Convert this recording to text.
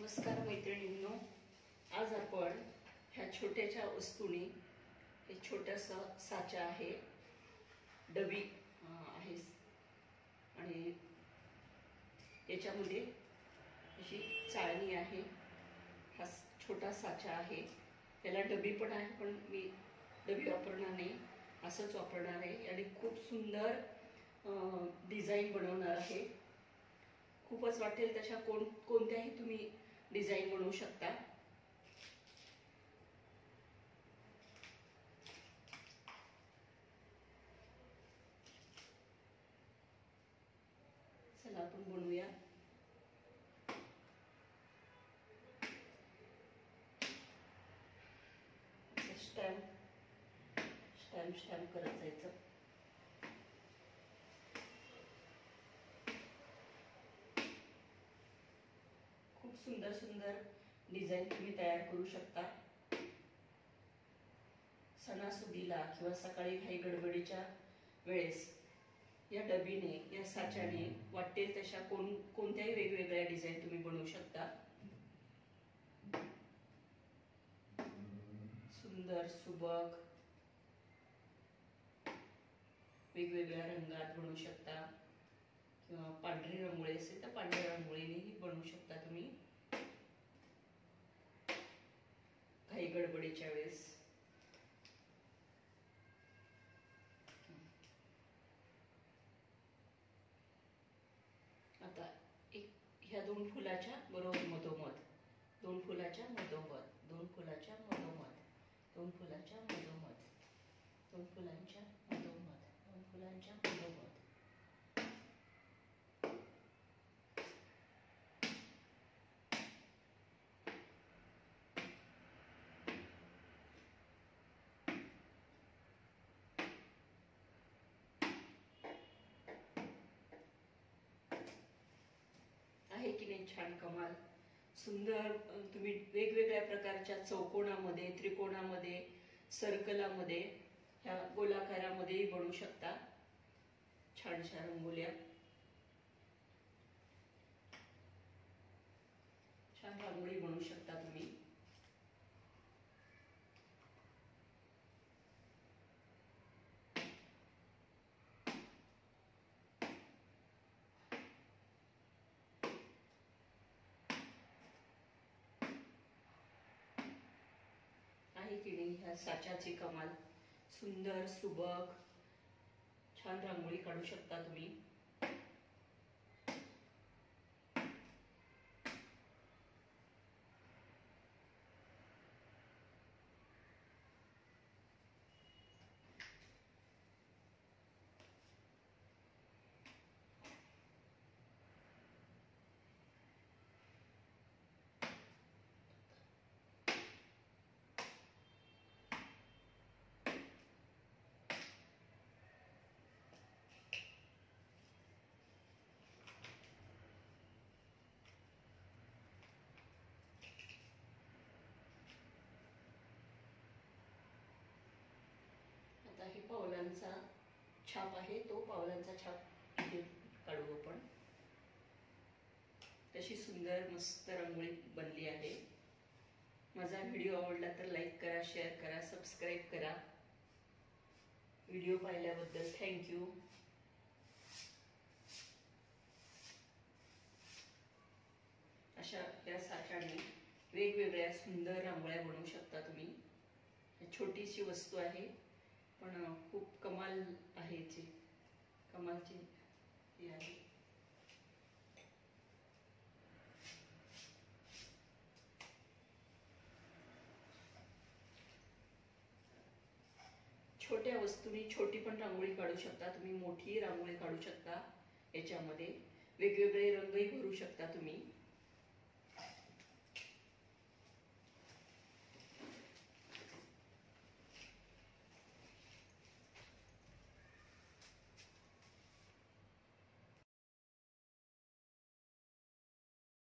नमस्कार मैत्रिणींनो, आज आपण ह्या छोट्याशा वस्तूने हे छोटासा साचा आहे, डबी आहे आणि याच्यामध्ये अशी चाळणी आहे। हा छोटा साचा आहे, त्याला डबी पण आहे, पण मी डबी वापरणार नाही, असंच वापरणार आहे आणि खूप सुंदर डिझाइन बनवणार आहे। खूपच वाटेल तशा कोणत्याही तुम्ही डिझाइन बनवू शकता। चला आपण बनवूया। स्टॅम्प करत जायचं। खूप सुंदर सुंदर डिझाइन तुम्ही तयार करू शकता। सणासुदीला किंवा सकाळी घाई गडबडीच्या वेळेस या डबीने, या साच्याने वाटेल तशा कोणत्याही वेगवेगळ्या डिझाइन तुम्ही बनवू शकता। सुंदर सुबक वेगवेगळ्या रंगात बनवू शकता किंवा पांढरी रांगोळी असेल तर पांढऱ्या रांगोळीनेही बनवू शकता तुम्ही घाई गडबडीच्या वेळेस। आता ह्या दोन फुलाच्या बरोबर मधोमध, दोन फुलाच्या मधोमध, दोन फुलाच्या मधोमध, दोन फुलाच्या मधोमध, दोन फुलांच्या मधोमध, दोन फुलांच्या मधोमध, आहे की नाही छान कमाल। सुंदर तुम्ही वेगवेगळ्या प्रकारच्या चौकोनामध्ये, त्रिकोणामध्ये, सर्कलामध्ये, ह्या गोलाकारामध्येही बनवू शकता छानशा रंगोल्या। छान रांगोळी बनवू शकता तुम्ही। आहे की नाही ह्या साच्याची कमाल। सुंदर सुबक छान रांगोळी काढू शकता तुम्ही। आता हे पावलांचा छाप आहे, तो पावलांचा छाप इथे काढू आपण। तशी सुंदर मस्त रांगोळी बनली आहे। माझा व्हिडिओ आवडला तर लाईक करा, शेअर करा, सबस्क्राईब करा। व्हिडिओ पाहिल्याबद्दल थँक्यू। अशा या साच्याने वेगवेगळ्या सुंदर रांगोळ्या बनवू शकता तुम्ही। छोटीशी वस्तू आहे पण खूप कमाल आहे, कमालची ही आहे। छोट्या वस्तूंनी छोटी पण रांगोळी काढू शकता तुम्ही, मोठी रांगोळी काढू शकता। याच्यामध्ये वेगवेगळे रंगही भरू शकता तुम्ही।